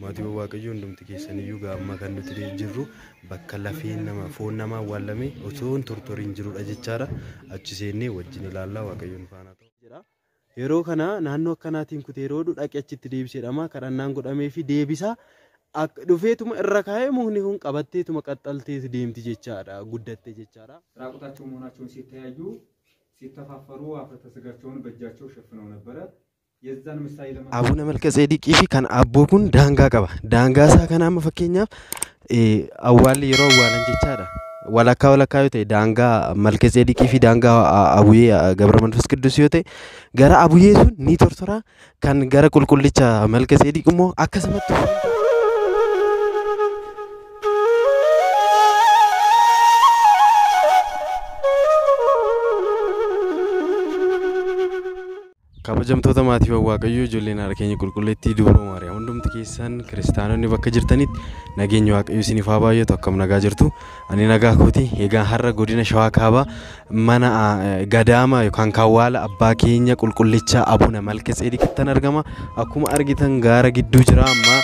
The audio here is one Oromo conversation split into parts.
maatii waaqayyoo hundumti keessaniyyuu gaamma kan nuti jirru bakka lafeen nama foon nama awwaalame osoo tortoriin jirudha jechaadha. Achi seennee wajjin ilaallaa waaqayyoon faana ta'u jedha. Yeroo kana naannoo akkanaatiin kutee roodhu dhaqee achitti deebiseedhama kadhannaan godhamee fi deebisa dhufeetuma irra kaa'ee mukni kun qabatteetuma qaxxaltee deemti jechaadha guddatte jechaadha. ራቁታቸው መሆናቸውን ሲተያዩ ሲተፋፈሩ አፍረተ ስጋቸውን በእጃቸው ሸፍነው ነበረ። የዛን ምሳሌ አቡነ መልከጼዴቅii fi kan abboo kun daangaa qaba. Daangaa isaa kana amma fakkeenyaaf awwaalli yeroo awwaalan jechaadha. walakkaa yoo ta'e daangaa Malkeጼዴቅii fi daangaa Abuyee Gabra Manfas Qidduus yoo ta'e gara Abuyee sun ni tortora kan gara qulqullicha Malkeጼዴቅ immoo akkasumatti kabajamtoota maatii waaqayyoo ijoolleen haadha keenya qulqulleettii dubroo maariyaam hundumti keessan kiristaanonni bakka jirtanitti nageenya waaqayyoo isiniif haa baay'atu akkam nagaa jirtu ani nagaa kooti egaa har'a godina Shawaa Kaabaa mana gadaama yookaan kawwaala abbaa keenya qulqullicha Abuna Malkeጼዴቅittan argama akkuma argitan gaara gidduu jira amma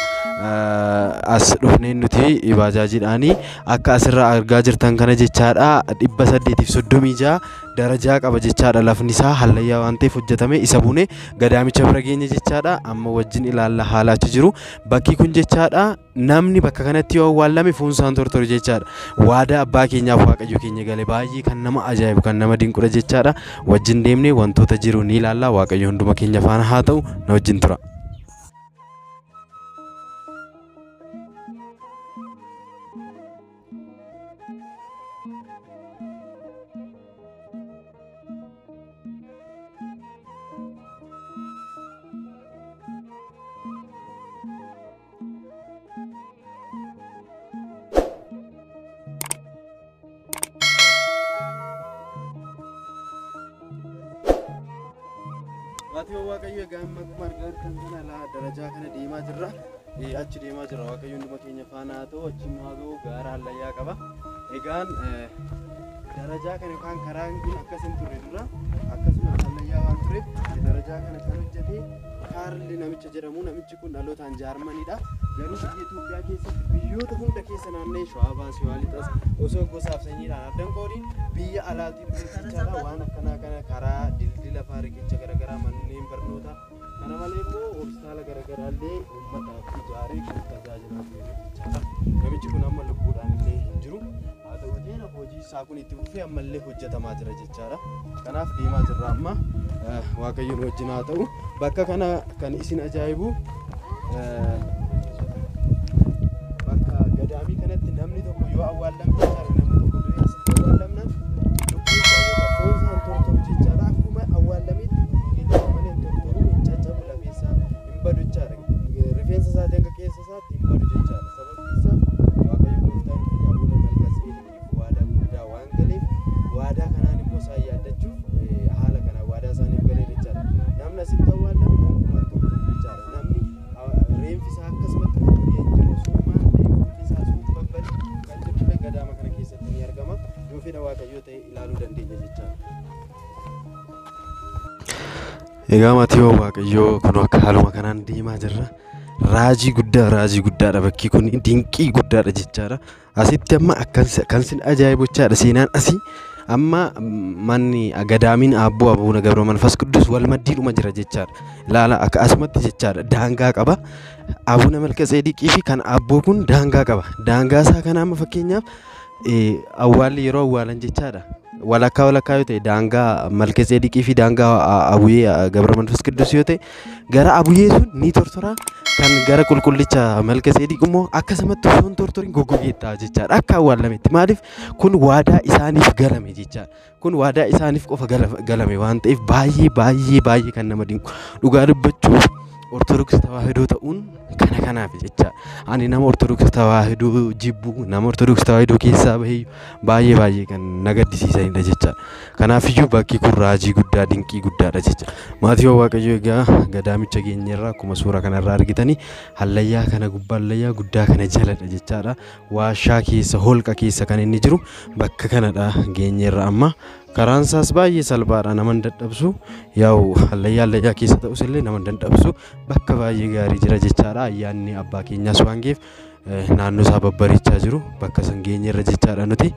as dhufneen nuti ibaajaajidhaanii akka asirraa argaa jirtan kana jechaadha 836 darajaa qaba jechaadha lafni isaa hallayyaa waan ta'eef hojjetame isa bune gadaamicha bira geenya jechaadha amma wajjin ilaalla haalachi jiru bakki kun jechaadha namni bakka kanatti yoo awwaalame fuunsaan tortoru jechaadha waadaa abbaa keenyaaf waaqayyo keenya gale baay'ee kan nama ajaa'ibu kan nama dinqudha jechaadha wajjin deemnee wantoota jiru ni ilaalla waaqayyo hunduma keenya faana haa ta'u na wajjin tura. Maatii waaqayyoo gaamma margaa kan kana la darajaa kana deemaa jirra achi deemaa jirra waaqayyoon dhuma keenya faana haa ta'u achi maagoo gaara hallayyaa qaba egaan darajaa kana yookaan karaan kun akkasin turre dura akkasumas hallayyaa waan tureef darajaa kana kan hojjete Kaarli namicha jedhamu namichi kun dhalootaan Jaarmaniidha garuu biyya Itoophiyaa keessatti biyyoota hunda keessa naannee Shawaa Baasii Waalixas osoo gosaaf sanyiidhaan addan qoodiin biyya alaatiin jechaadha waan akkanaa kana karaa dildila faariqicha garaagaraa manneen barnoota kana malee immoo hospitaala garaagaraa illee uummataaf ijaaree kan tajaajilaa jechaadha namichi kun amma lubbuudhaan illee jiru haa ta'uutiin hojii isaa kun itti fufee ammallee hojjetamaa jira jechaadha kanaaf deemaa jirra amma waaqayyoon wajjin haa ta'u bakka kana kan isin ajaa'ibu bakka gadaamii kanatti namni tokko yoo awwaalame jechaadha namni tokko du'ee asitti awwaalamnaan lubbuu foonsaan tortoru jechaadha akkuma awwaalameetti malee tortoru caccabu lafeessaa hin badu jechaadha rifeensa isaatiin akka keessa isaatti hin badu jechaadha sababni isaa waaqayyo gooftaan keenya Abuna Malkeጼዴqiif waadaa guddaa waan galeef waadaa kanaan immoo isaan yaadachuuf haala kana waadaa isaaniif galee jechaadha namni asitti awwaalame gonkumaan tortoru jechaadha namni reenfi isaa akkasumatti gurguree jiru soomaan reenfi isaa suuf babbali kan jirullee gadaama kana keessatti ni argama yoo fedha waaqayyoo ta'e ilaaluu dandeenya jechaadha. Egaa maatii waaqayyoo kun akka haaluma kanaan deemaa jirra raajii guddaadha bakki kun dinqii guddaadha jechaadha asitti amma kan sin ajaa'ibu jechaadha seenaan asii amma manni gadaamiin abboo Abuna Gabra Manfas Qidduus wal maddiidhuma jira jechaadha ilaala akka asumatti jechaadha daangaa qaba Abuna Malkeጼዴቅii fi kan abboo kun daangaa qaba daangaa isaa kana amma fakkeenyaaf awwaalli yeroo awwaalan jechaadha walakkaa yoo ta'e daangaa Malkeጼዴቅii fi daangaa Abuyee Gabra Manfas Qidduus yoo ta'e gara Abuyee sun ni tortora kan gara qulqullicha Malkeጼዴቅ immoo akkasumatti osoo tortoriin goggogeettaa jechaadha akka awwaalametti maaliif kun waadaa isaaniif galame jechaadha kun waadaa isaaniif qofa galame waan ta'eef baay'ee kan nama dinqu dhugaa dubbachuuf Ortodoksii tawaahidoo ta'uun kanaaf jecha ani nama Ortodoksii tawaahidoo jibbu nama Ortodoksii tawaahidoo keessaa baay'ee kan nagaddisiisanidha jecha kanaafiyyuu bakki kun raajii guddaa dinqii guddaadha jecha maatii waaqayyoo egaa gadaamicha geenyerraa akkuma suuraa kanarraa argitanii hallayyaa kana gubbaa hallayyaa guddaa kana jaladha jechaadha waashaa keessa holqa keessa kan inni jiru bakka kanadha geenyerra amma karaansaas baay'ee salphaadha nama dadhabsu yaa'u hallayyaa keessa ta'us illee nama dadhabsu bakka baay'ee gaarii jira jechaadha ayyaanni abbaa keenyaas waan geef naannoo isaa babbareechaa jiru bakka san geenye irra jechaadha nuti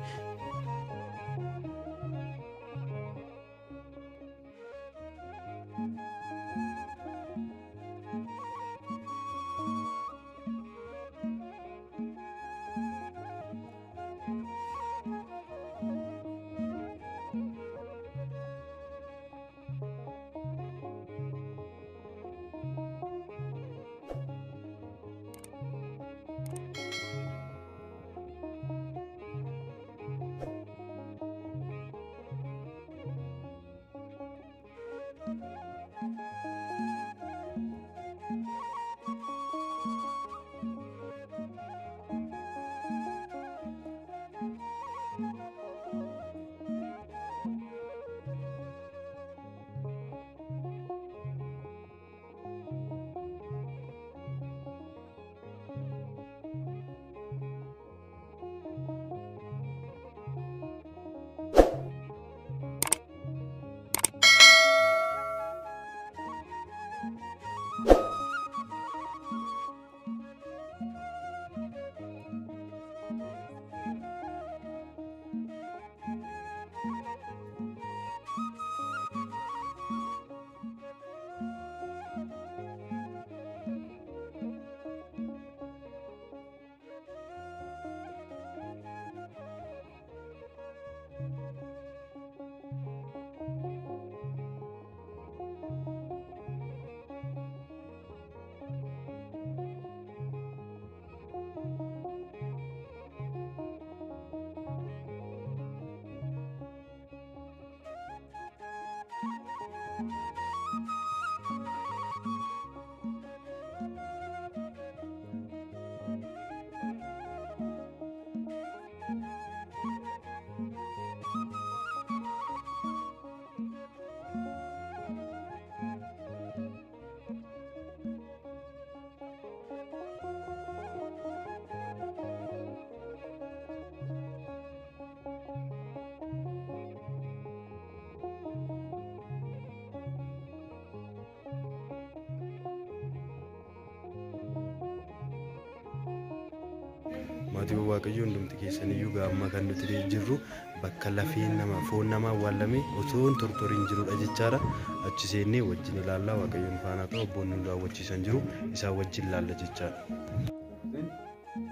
maatii waaqayyoo hundumti keessaniyyuu gaamma kan nuti jirru bakka lafeen nama foon nama awwaalame osoon tortoriin jirudha jechaadha achi seennee wajjin ilaallaa waaqayyoon faana ta'u obboonni nu daawwachiisan jiru isaa wajjin ilaalla jechaadha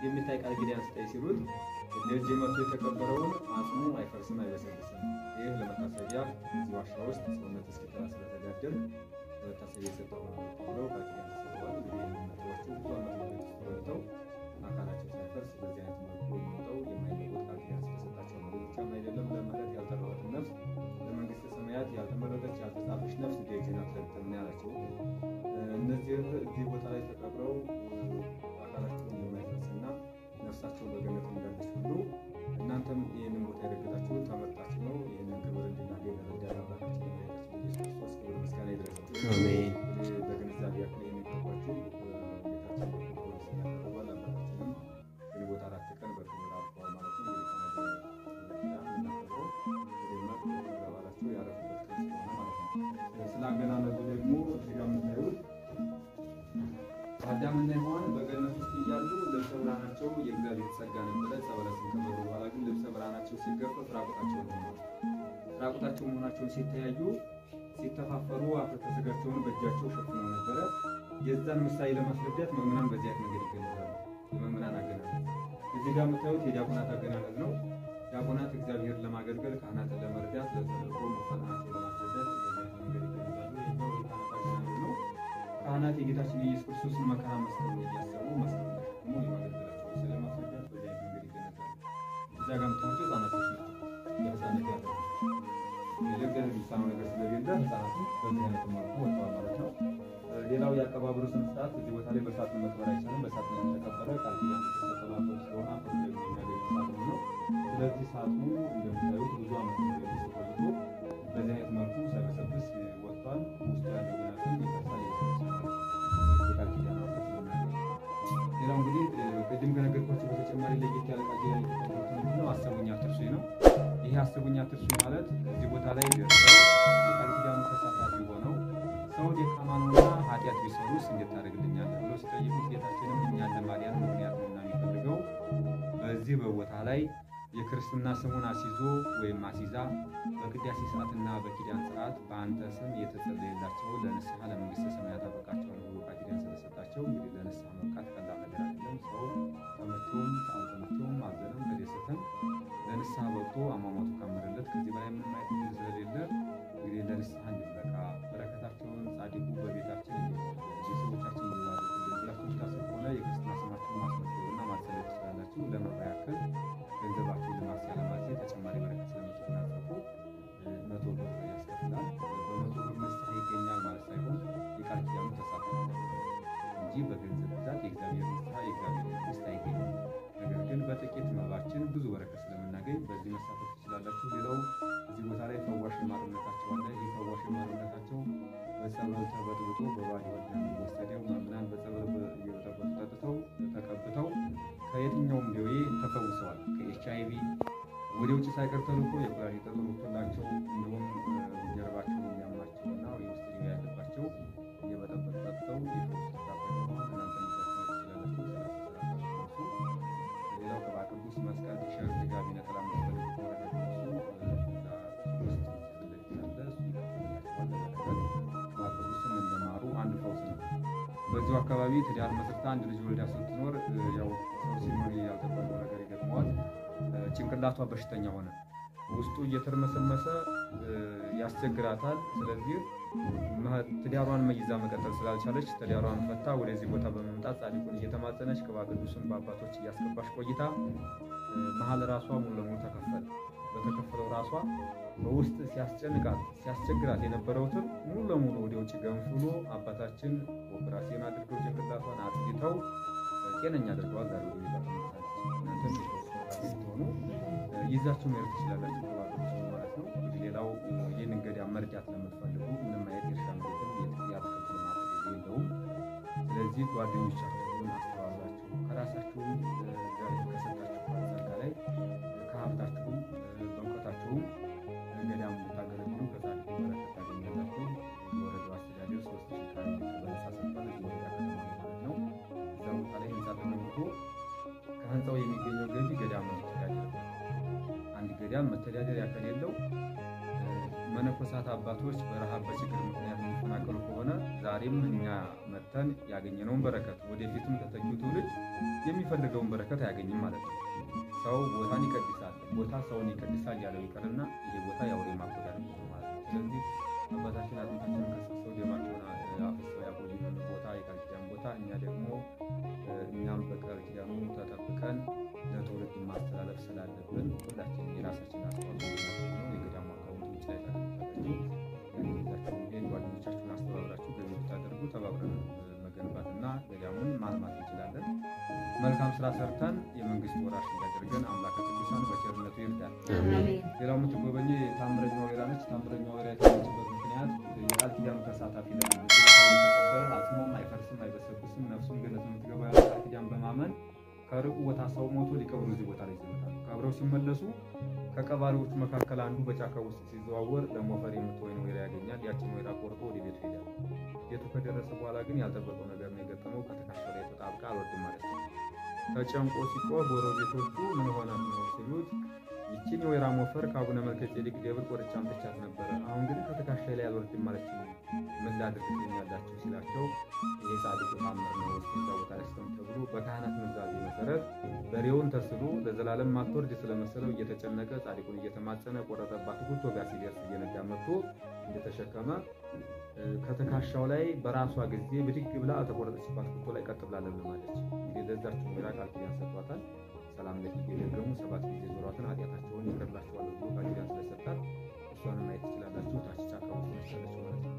የሚታይ ቃል ኪዳን ስጠይ ሲሉት ለዚህ መጥቶ የተከበረውን አጽሙ አይፈርስም አይበሰብስም ይህ ለመታሰቢያ እዚህ ዋሻ ውስጥ ሰውነት እስኪጠራ ስለተጋደል ለመታሰቢያ የሰጠው ብለው ቃል ኪዳን ሰጥተዋል እንግዲህ መጥቷቸው ብዙ ዓመት ተወልተው አካላቸው ሳይፈርስ በዚህ አይነት መልኩ የሚወጣው የማይለወጥ ቃል ኪዳን ስለሰጣቸው ነው ብቻም አይደለም ለማለት ያልጠራሁት ነፍስ ለመንግስተ ሰማያት ያልተመረጠች ያልተጻፈች ነፍስ ደጅና ተከተልና ያላቸው እነዚህ እዚህ ቦታ ላይ ተቀብረው አካላቸው የማይፈርስና ነፍሳቸው በገነት እንዳለች ሁሉ እናንተም ይሄንን ቦታ ያደረጋችሁ ተመርጣችሁ ነው ይሄንን ክብር እንድናገኝ ረዳት አምላካችን ኢየሱስ ክርስቶስ ክብር ምስጋና ይድረሰው አሜን በግንዛቤ ያክል የሚጠቋችሁ አዳምና ሔዋን በገነት ውስጥ እያሉ ልብሰ ብርሃናቸው የእግዚአብሔር ጸጋ ነበረ ጸበለስን ከበሉ በኋላ ግን ልብሰ ብርሃናቸው ሲገፈፍ ራቁታቸው መሆናቸውን ሲተያዩ ሲተፋፈሩ አፍረተ ሥጋቸውን በእጃቸው ሸፍነው ነበረ የዛን ምሳሌ ለማስረዳት መምናን በዚያ መንገድ ይገለጻሉ የመምናን አገናነዝ እዚህ ጋር የምታዩት የዲያቆናት አገናነዝ ነው ዲያቆናት እግዚአብሔር ለማገልገል ካህናትን ለመርዳት ለተልእኮ መፈናቸው ለማስረዳት በዚያ መንገድ ይገለጻሉ ይሄው አገናነዝ ነው ካህናት የጌታችን ኢየሱስ ክርስቶስን መከራ መስቀሉን እያሰቡ መስቀሉን ተሸክሞ የማገልገላቸው ስለማስረዳት በዚያ መንገድ ይገለጻሉ እዛ ጋር የምታዩት ህፃናቶች ናቸው የህፃናት ያለው የለገደ ቢሳኑ ነገር ስለሌለ ህፃናቱ በዚህ አይነት መልኩ ወጥተዋል ማለት ነው ሌላው የአቀባበሩ ስነ ስርዓት እዚህ ቦታ ላይ በሳት መቅበር አይቻልም በሳት ነው የተቀበረ ቃል ኪዳን ተሰጥቷል ስለሆነ አፈር የሚያገኝ ሳት ነው ስለዚህ ሳቱ እንደምታዩት ብዙ ዓመት ቆይቶ በዚህ አይነት መልኩ ሳይበሰብስ ወጥቷል ውስጥ ያለው ግናትን ይፈሳል የቃል ኪዳን አፈር ስለሆነ ሌላው እንግዲህ ቅድም ከነገርኳችሁ በተጨማሪ ለየት ያለ ቃል ኪዳን ነው አሰቡኝ አትርሱ ነው ይሄ አስቡኝ አትርሱ ማለት እዚህ ቦታ ላይ ደርሰው የቃል ኪዳኑ ተሳታፊ ሆነው ሰው ደካማ ነውና ኃጢአት ቢሰሩስ እንዴት ታደርግልኛለህ ብሎ ሲጠይቁት ጌታችንም እኛን ለማዳን ምክንያት ነውና የሚፈልገው በዚህ በቦታ ላይ የክርስትና ስሙን አስይዞ ወይም አስይዛ በቅዳሴ ሰዓትና በኪዳን ሰዓት በአንተ ስም የተጸለየላቸው ለንስሐ ለመንግስተ ሰማያት አበቃቸዋል ብሎ ቃል ኪዳን ስለሰጣቸው እንግዲህ ለንስሐ መብቃት ቀላል ነገር አይደለም። ሰው ተመቶም አልተመቶም አዘነም ተደሰተም ለንስሐ በቅቶ አሟሟቱ ካመረለት ከዚህ በላይ ምንም አይነት ዕድል ስለሌለ እንግዲህ ለንስሐ እንዲበቃ በረከታቸውን ጻድቁ በቤታችን ቤተሰቦቻችን እንዲባረኩ ብላችሁ ታስቡ ሆነ የክርስትና ስማችሁን ማስመዝገብና ማጸለይ ትችላላችሁ። ለመባ ያክል ገንዘባችሁን ለማስያለማዜ ተጨማሪ በረከት ስለምትናፈቁ 100 ብር ያስከፍላል። በ100 ብር ንስሐ ይገኛል ማለት ሳይሆን የቃል ኪዳኑ ተሳታፊ እንጂ በገንዘብ ብዛት የእግዚአብሔር ንስሐ የእግዚአብሔር መንግስት አይገኝም። ነገር ግን በጥቂት መባችን ብዙ በረከት ስለምናገኝ በዚህ መሳተፍ ትችላላችሁ። ሌላው እዚህ ቦታ ላይ ፈዋሽ ማርነታቸው አለ። ይህ ፈዋሽ ማርነታቸው በጸበል ተበጥብጦ በባዶ ወደ የሚወሰደው ምናምን በጸበል እየበጠበጡ ጠጥተው ተቀብተው ከየትኛውም ደዌ ተፈውሰዋል። ከኤችአይቪ ወደ ውጭ ሳይቀር ተልኮ የኩላሊት ጠጠር ወጥቶላቸው እንዲሁም ጀርባቸው የሚያማቸው እና የውስጥ ደዌ ያለባቸው እየበጠበጡ ጠጥተው የፈውስ ተካፋይ ሆነዋል። እናንተ ትችላላችሁ። ሌላው ቅባ ቅዱስ መስቀል፣ ቲሸርት፣ ጋቢ፣ ነጠላ መስፈልጉ እንደማሩ አንድ ፈውስ ነው። በዚሁ አካባቢ ትዳር መስርታ አንድ ልጅ ወልዳ ስትኖር ያው ሰው ሲኖር ያልተባለው ነገር ይገጥመዋል። ጭንቅላቷ በሽተኛ ሆነ። ውስጡ እየተርመሰመሰ ያስቸግራታል። ስለዚህ ትዳሯን መይዛ መቀጠል ስላልቻለች ትዳሯን ፈታ ወደዚህ ቦታ በመምጣት ጻድቁን እየተማጸነች ቅባ ቅዱስን በአባቶች እያስገባች ቆይታ መሀል ራሷ ሙሉ ለሙሉ ተከፈለ። በተከፈለው ራሷ በውስጥ ሲያስቸግራት የነበረውትን ሙሉ ለሙሉ ወደ ውጭ ገንፍሎ አባታችን ኦፕራሲዮን አድርገው ጭንቅላቷን አጥይተው ጤነኛ አድርገዋል። ዛሬ ወደ ቤታ ተመልሳለች። እናንተ ሆኑ ይዛችሁ መሄድ ትችላላችሁ ማለት ነው። እንግዲህ ሌላው ይህንን ገዳም መርዳት ለምትፈልጉ ምንም አይነት የእርሻ መሬትም የአትክልት ልማት የለውም። ስለዚህ ጓደኞቻችሁን አስተባብራችሁ ከራሳችሁም ከሰጣችሁ ጸጋ ላይ ከሀብታችሁም በእውቀታችሁም ገዳሙ ታገለግሉ ከጻድቁ በረከት ታገኛላችሁ። የወረዳው አስተዳደር 3000 ካሬ በነፃ ሰጥቷል። የወረዳ ከተማ ማለት ነው። እዛ ቦታ ላይ ህንፃ ተገንብቶ ከህንፃው የሚገኘው ገቢ ገዳሙ እንዲተዳደር አንድ ገዳም መተዳደሪያ ከሌለው መነኮሳት አባቶች በረሃብ በችግር ምክንያት የሚፈናቀሉ ከሆነ ዛሬም እኛ መተን ያገኘነውን በረከት ወደፊትም ተተኪው ትውልድ የሚፈልገውን በረከት አያገኝም ማለት ነው። ሰው ቦታን ይቀድሳል፣ ቦታ ሰውን ይቀድሳል ያለው ይቀርና ይሄ ቦታ የአውሬ ማጎዳት ነው ማለት ነው። ስለዚህ አባታችን አጥንታችንን ከስሰው ደማቸውን አፍሰው ያቆዩን ቦታ የቃል ኪዳን ቦታ እኛ ደግሞ እኛም በቃል ኪዳኑ ተጠብቀን ለትውልድ ማስተላለፍ ስላለብን ሁላችንም የራሳችን አስተዋጽኦ ነው። የገዳሙ አካውንት ውጭ ላይ ታደርጋላችሁ። ያንኛችሁን ጓደኞቻችሁን አስተባብራችሁ ገቢ ብታደርጉ ተባብረን መገንባትና ገዳሙን ማልማት እንችላለን። መልካም ስራ ሰርተን የመንግስት ወራሽ እንዲያደርገን አምላከ ቅዱሳን በቸርነቱ ይርዳል። ሌላው የምትጎበኘ ታምረኛው ወይራ ነች። ታምረኛው ወይራ የተባለችበት ምክንያት የቃል ኪዳኑ ተሳታፊ ለማለት የተቀበለ አጽሙም አይፈርስም አይበሰብስም ነፍሱም ገነት የምትገባ ቃል ኪዳን በማመን ከሩቅ ቦታ ሰው ሞቶ ሊቀብሩ እዚህ ቦታ ላይ ይመጣሉ። ቀብረው ሲመለሱ ከቀባሪዎቹ መካከል አንዱ በጫካ ውስጥ ሲዘዋወር ለሞፈር የምትወይን ወይራ ያገኛል። ያችን ወይራ ቆርጦ ወደ ቤቱ ሄዳል። ቤቱ ከደረሰ በኋላ ግን ያልጠበቀው ነገር ነው የገጠመው። ከተካሸለ የተጣብቃ አልወድም ማለት ነው። ተጨንቆ ሲቆር ጎረቤቶቹ ምን ሆነ ነው ሲሉት ይችን የወይራ ሞፈር ከአቡነ መልከጼዴቅ ደብር ቆርጬ አምጥቻት ነበረ። አሁን ግን ከተካሸለ ላይ አልወድም ማለት ነው። ምን ላድርግልኛላችሁ ሲላቸው ይሄ ጻድቁ ታምር ነው እዛ ቦታ ላይ ተብሎ በካህናት ምዛዜ መሰረት በሬውን ተስሎ ለዘላለም ማትወርድ ስለመሰለው እየተጨነቀ ጻድቁን እየተማጸነ ቆረጠባት። ጉቶ ጋር ሲደርስ እየነጋ መጥቶ እንደተሸከመ ከተካሻው ላይ በራሷ ጊዜ ብድግ ብላ ተቆረጠችባት። ጉቶ ላይ ቀጥ ብላ ለምለማለች። እንግዲህ ለዛችሁ ወይራ ቃል ኪዳን ሰጥቷታል። ሰላም ለኪ ደግሞ 7 ጊዜ ዞሯትን ኃጢአታቸውን ይቅርላቸዋል ብሎ ቃል ኪዳን ስለሰጣት እሷን ማየት ትችላላችሁ። ታች ጫካ ውስጥ መሰለች ማለት ነው።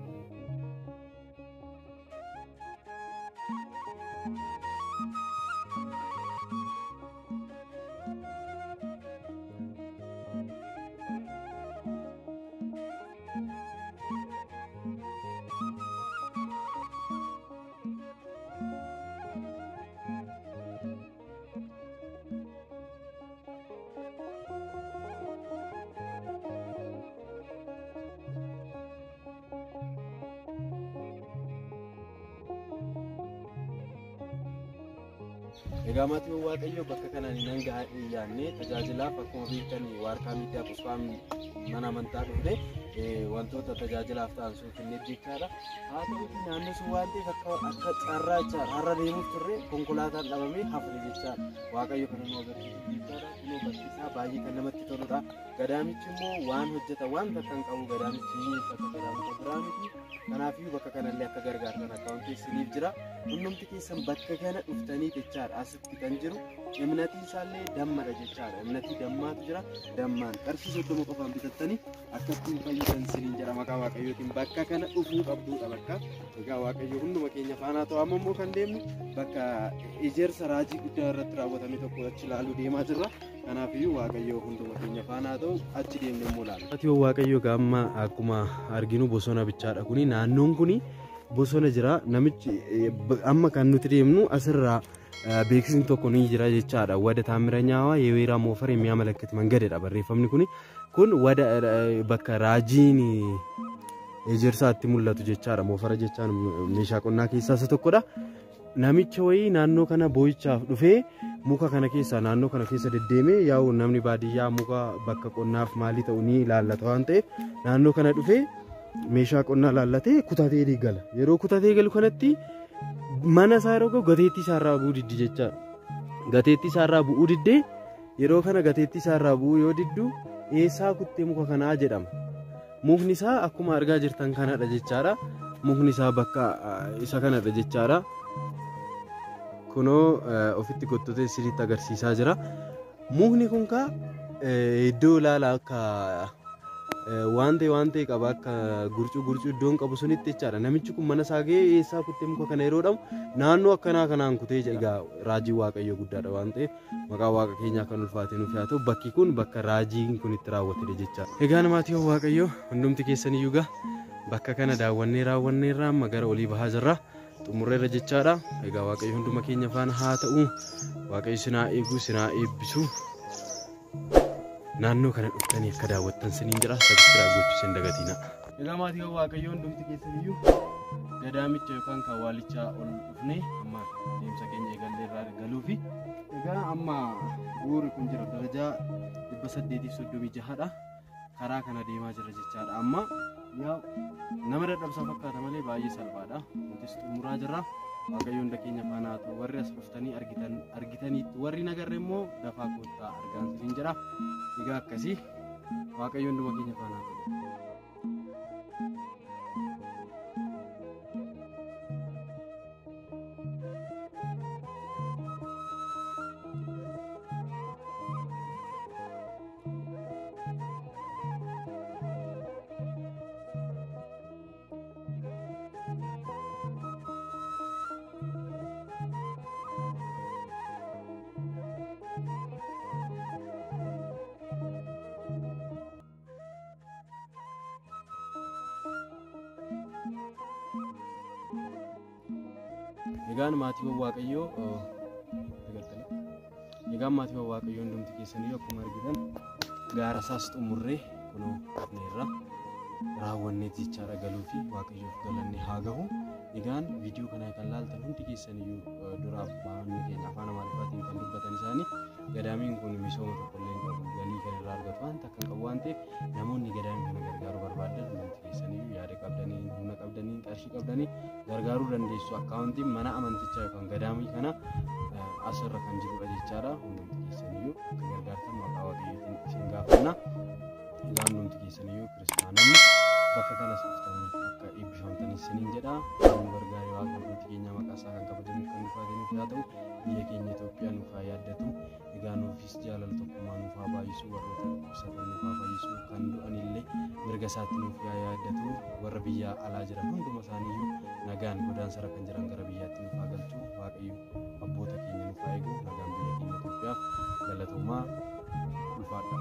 Egaa maatii waaqayyo bakka kanaan nan gahaa yaannee tajaajilaaf akkuma beektanii waarkaa miidiyaa Qusfaan mana amantaa dhufne wantoota tajaajilaaf ta'an sun kennee jechaadha. Haa ta'uuti naannoo sun waan ta'eef akka carraa jechaadha. Har'a deemuuf turre konkolaataan dhabamee hafne jechaadha. Waaqayyo kana nu agarsiisu jechaadha. Kunoo bakki isaa baay'ee kan namatti toludha. Gadaamichi immoo waan hojjeta waan takka hin qabu gadaamichi akka gadaamota biraa miti. Kanaafiyyuu bakka kanallee akka gargaartan akkaawuntii isiniif jira. Hundumti keessan bakka kana dhuftanii jechaadha. Asitti kan jiru eminatiin isaallee dammadha jechaadha. Eminatii dammaatu jira. Dammaan qarshii 30 qofaan bitattanii akkattiin fayyidan isiniin jedha maqaa waaqayyootiin bakka kana dhufuu qabduudha bakka. Egaa waaqayyo hunduma keenya faanaa ta'u amma immoo kan deemnu bakka ijaarsa raajii guddaa irratti raawwatame tokko achi ilaaluu deemaa jirra. Kanaafiyyuu waaqayyo hunduma keenya faanaa ta'u achi deemnee immoo ilaalla. Ati waaqayyo gaamma akkuma arginu bosona bichaadha kuni naannoon kuni bosona jira namichi amma kan nuti deemnu asirraa beeksisni tokko ni jira jechaadha. Wada Taamiranyaawa Yeweeraa Moofar የሚያመለክት መንገድudha barreeffamni kuni kun wada bakka raajiin ejersaatti mul'atu jechaadha. Moofara jechaan meeshaa qonnaa keessaa isa tokkodha. Namicha wayii naannoo kana boo'ichaaf dhufee muka kana keessa naannoo kana keessa deddeemee yaa'u namni baadiyyaa muka bakka qonnaaf maalii ta'u ni ilaallata waan ta'eef naannoo kana dhufee meeshaa qonnaa ilaallatee kutatee gala. Yeroo kutatee galu kanatti mana isaa yeroo gahu gateettii isaarraa bu'uu diddi jechaadha. Gateettii isaarraa bu'uu diddee yeroo kana gateettii isaarraa bu'uu yoo diddu eessaa kuttee muka kanaa jedhama. Mukni isaa akkuma argaa jirtan kanadha jechaadha. Mukni isaa bakka isa kanadha jechaadha. Kunoo ofitti gottotee sirriitti agarsiisaa jira. Mukni kun iddoo ilaala akka waan ta'e qaba akka gurcuu iddoon qabu sunitti jechaadha. Namichi kun mana isaa ga'ee eessaa kuttee muka kana yeroo dhabu naannoo akkanaa kanaan kutee egaa raajii waaqayyo guddaadha waan ta'eef maqaa waaqa keenyaa kan ulfaate nuuf haa ta'u bakki kun bakka raajiin kun itti raawwatedha jechaadha. Egaa namaatii waaqayyo hundumti keessaniyyuu gaa bakka kana daawwannee raawwanneerra amma gara olii bahaa jirra. Xumurreerra jechaadha. Egaa waaqayyo hunduma keenya faana haa ta'u waaqayyo sinaa eegu sinaa eebbisu. Naannoo kana dhuftanii akka daawwattan siniin jira sabiskiraayib gochuu hin dagatina. Egaa maatii waaqayyo hundumti keessaniyyuu gadaamicha yookaan kaawwaalicha ol dhufne amma deemsa keenya eegallee irraa galuufi egaa amma bu'uuri kun jira darajaa 836dha. Karaa kana deemaa jira jechaadha. Amma yaa nama dadhabsa fakkaata malee baay'ee salphaadha. Nutis xumuraa jirra. Waaqayyo hunda keenya faana haa ta'u warri as dhuftanii argitaniitti warri nagarre immoo dafaa koottaa argaan siniin jedha. Egaa akkasii waaqayyo hunduma keenya faana haa ta'u. Egaan maatii waaqayyo hundumti keessanii akkuma argitan gaara isaas xumurree kunoo dhufneerra raawwannee jechaadha galuufi waaqayyoof galannee haa gahu. Egaan viidiyoo kana kan laaltan hundi keessaniyyuu duraaf maamilli keenya afaan Amaariffaatiin kan dubbatan isaanii gadaamiin kun misooma tokkollee hin qabu galii kan irraa argatu waan takka hin qabu waan ta'eef namoonni gadaamiin kana gargaaruu barbaadan hundumti keessaniyyuu yaada qabdanii humna qabdanii qarshii qabdanii gargaaruu dandeessu. Akkaawuntiin mana amantichaa yookaan gadaamii kana asirra kan jirudha jechaadha. Hundumti keessaniyyuu akka gargaartan maqaa waaqayyootiin isin gaafanna. Egaan hundumti keessaniyyuu kiristaanonni bakka kanas dhuftanii akka eebbifamtan isiniin jedha. Waan gargaaree waaqa hundumti keenya maqaa isaa kan kabajaniif kan dhufaataniif haa ta'u biyya keenya Itoophiyaa nuuf haa yaaddatu. Egaa nuufis jaalala tokkummaa nuuf haa baay'isu warroota dhukkubsatan nuuf haa fayyisu kan du'anillee mirga isaatti nuuf haa yaaddatu. Warra biyya alaa jiran hunduma isaaniiyyuu nagaan godaansara kan jiran gara biyyaatti nuuf haa galchu. Waaqayyo abboota keenya nuuf haa eegu nagaan biyya keenya Itoophiyaaf galatoomaa ulfaadha.